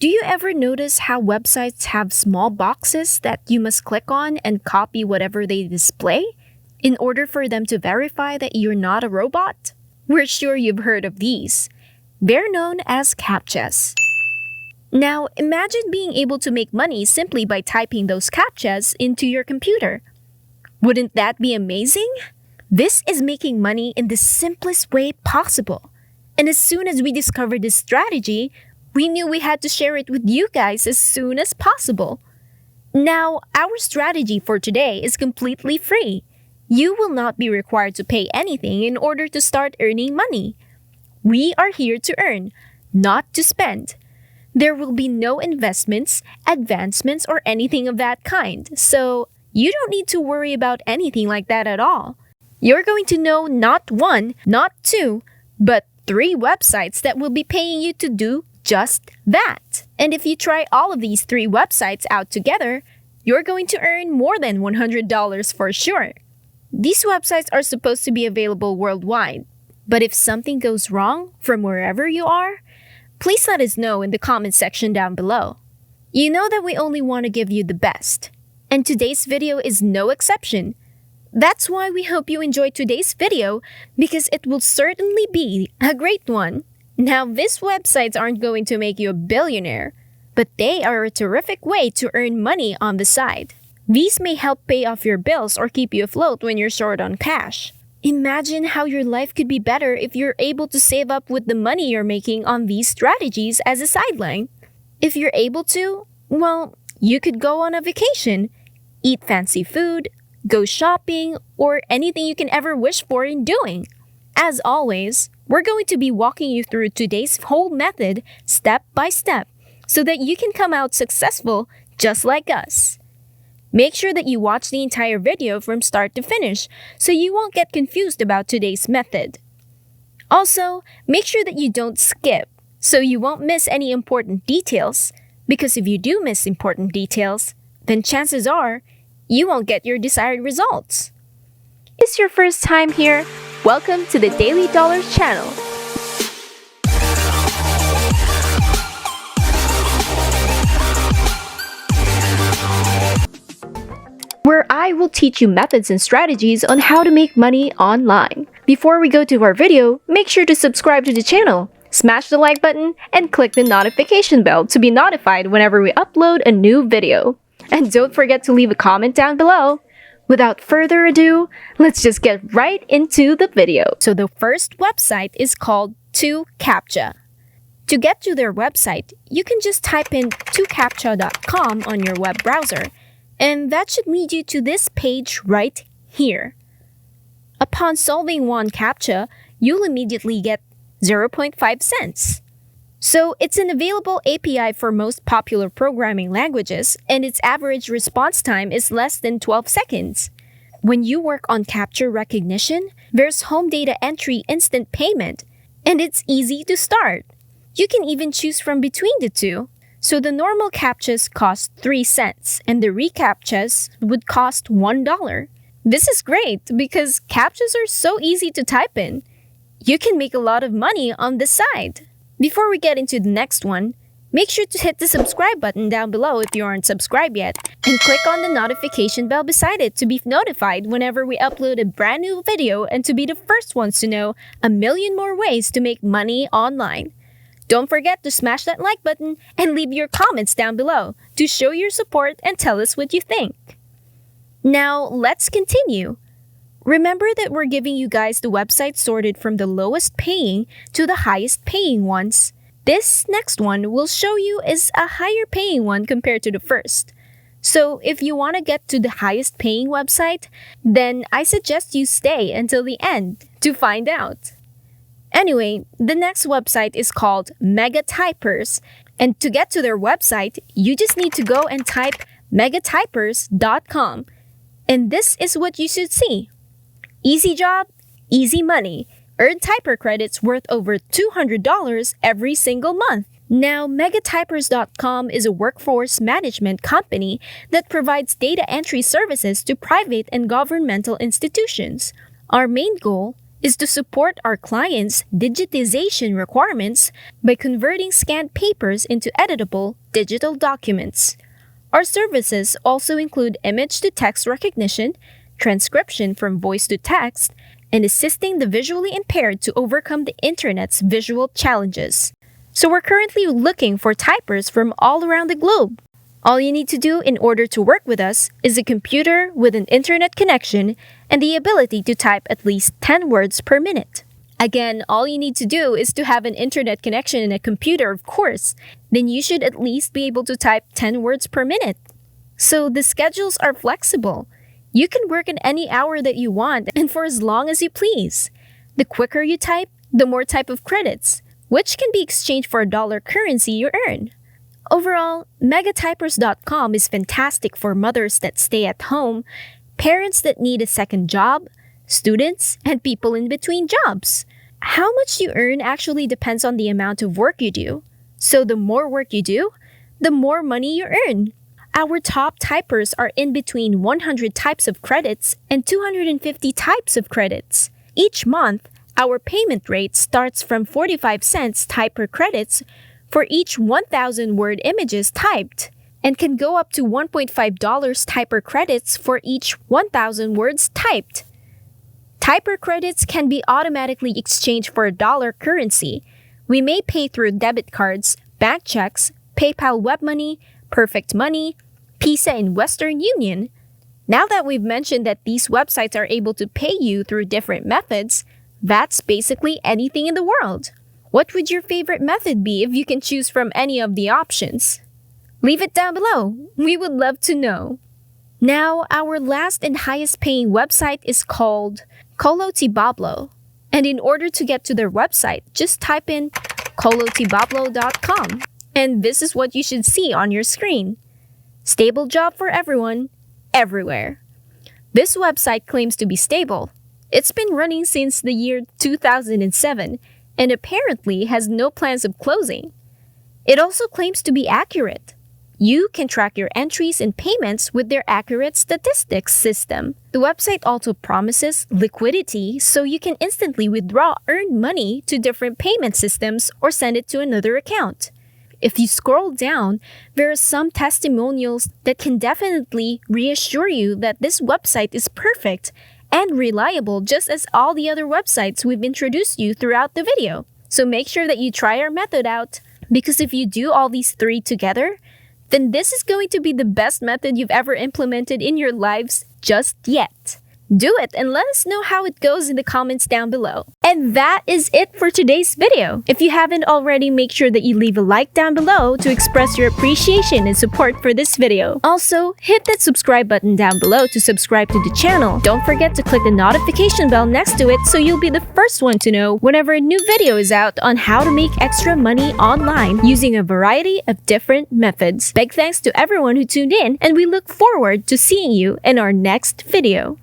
Do you ever notice how websites have small boxes that you must click on and copy whatever they display in order for them to verify that you're not a robot? We're sure you've heard of these. They're known as CAPTCHAS. Now, imagine being able to make money simply by typing those CAPTCHAs into your computer. Wouldn't that be amazing? This is making money in the simplest way possible. And as soon as we discovered this strategy, we knew we had to share it with you guys as soon as possible. Now, our strategy for today is completely free. You will not be required to pay anything in order to start earning money. We are here to earn, not to spend. There will be no investments, advancements, or anything of that kind, so you don't need to worry about anything like that at all. You're going to know not one, not two, but 3 websites that will be paying you to do just that. And if you try all of these 3 websites out together, you're going to earn more than $100 for sure. These websites are supposed to be available worldwide, but if something goes wrong from wherever you are, please let us know in the comment section down below. You know that we only want to give you the best, and today's video is no exception. That's why we hope you enjoyed today's video, because it will certainly be a great one. Now, these websites aren't going to make you a billionaire, but they are a terrific way to earn money on the side. These may help pay off your bills or keep you afloat when you're short on cash. Imagine how your life could be better if you're able to save up with the money you're making on these strategies as a sideline. If you're able to, well, you could go on a vacation, eat fancy food, go shopping, or anything you can ever wish for in doing. As always, we're going to be walking you through today's whole method step by step so that you can come out successful just like us. Make sure that you watch the entire video from start to finish so you won't get confused about today's method. Also, make sure that you don't skip so you won't miss any important details, because if you do miss important details, then chances are you won't get your desired results. If it's your first time here, welcome to the Daily Dollars channel. Where I will teach you methods and strategies on how to make money online. Before we go to our video, make sure to subscribe to the channel, smash the like button, and click the notification bell to be notified whenever we upload a new video. And don't forget to leave a comment down below. Without further ado, let's just get right into the video. So the first website is called ToCaptcha. To get to their website, you can just type in ToCaptcha.com on your web browser, and that should lead you to this page right here. Upon solving one CAPTCHA, you'll immediately get 0.5 cents. So it's an available API for most popular programming languages, and its average response time is less than 12 seconds. When you work on capture recognition, there's home data entry instant payment, and it's easy to start. You can even choose from between the two. So the normal CAPTCHAs cost 3 cents, and the recaptchas would cost $1. This is great because CAPTCHAs are so easy to type in. You can make a lot of money on the side. Before we get into the next one, make sure to hit the subscribe button down below if you aren't subscribed yet, and click on the notification bell beside it to be notified whenever we upload a brand new video and to be the first ones to know a million more ways to make money online. Don't forget to smash that like button and leave your comments down below to show your support and tell us what you think. Now, let's continue. Remember that we're giving you guys the website sorted from the lowest paying to the highest paying ones. This next one will show you is a higher paying one compared to the first. So if you want to get to the highest paying website, then I suggest you stay until the end to find out. Anyway, the next website is called MegaTypers, and to get to their website, you just need to go and type MegaTypers.com, and this is what you should see. Easy job, easy money. Earn typer credits worth over $200 every single month. Now, MegaTypers.com is a workforce management company that provides data entry services to private and governmental institutions. Our main goal is to support our clients' digitization requirements by converting scanned papers into editable digital documents. Our services also include image-to-text recognition, transcription from voice to text, and assisting the visually impaired to overcome the internet's visual challenges. So we're currently looking for typers from all around the globe. All you need to do in order to work with us is a computer with an internet connection and the ability to type at least 10 words per minute. Again, all you need to do is to have an internet connection and a computer, of course. Then you should at least be able to type 10 words per minute. So the schedules are flexible. You can work in any hour that you want and for as long as you please. The quicker you type, the more type of credits, which can be exchanged for a dollar currency you earn. Overall, MegaTypers.com is fantastic for mothers that stay at home, parents that need a second job, students, and people in between jobs. How much you earn actually depends on the amount of work you do. So the more work you do, the more money you earn. Our top typers are in between 100 types of credits and 250 types of credits. Each month, our payment rate starts from 45 cents typer credits for each 1,000 word images typed, and can go up to $1.5 typer credits for each 1,000 words typed. Typer credits can be automatically exchanged for a dollar currency. We may pay through debit cards, bank checks, PayPal Web Money, Perfect Money, Visa and Western Union. Now that we've mentioned that these websites are able to pay you through different methods, that's basically anything in the world. What would your favorite method be if you can choose from any of the options? Leave it down below. We would love to know. Now, our last and highest paying website is called Colotible. And in order to get to their website, just type in colotibablo.com. And this is what you should see on your screen. Stable job for everyone, everywhere. This website claims to be stable. It's been running since the year 2007 and apparently has no plans of closing. It also claims to be accurate. You can track your entries and payments with their accurate statistics system. The website also promises liquidity so you can instantly withdraw earned money to different payment systems or send it to another account. If you scroll down, there are some testimonials that can definitely reassure you that this website is perfect and reliable just as all the other websites we've introduced you throughout the video. So make sure that you try our method out, because if you do all these three together, then this is going to be the best method you've ever implemented in your lives just yet. Do it and let us know how it goes in the comments down below. And that is it for today's video. If you haven't already, make sure that you leave a like down below to express your appreciation and support for this video. Also, hit that subscribe button down below to subscribe to the channel. Don't forget to click the notification bell next to it so you'll be the first one to know whenever a new video is out on how to make extra money online using a variety of different methods. Big thanks to everyone who tuned in, and we look forward to seeing you in our next video.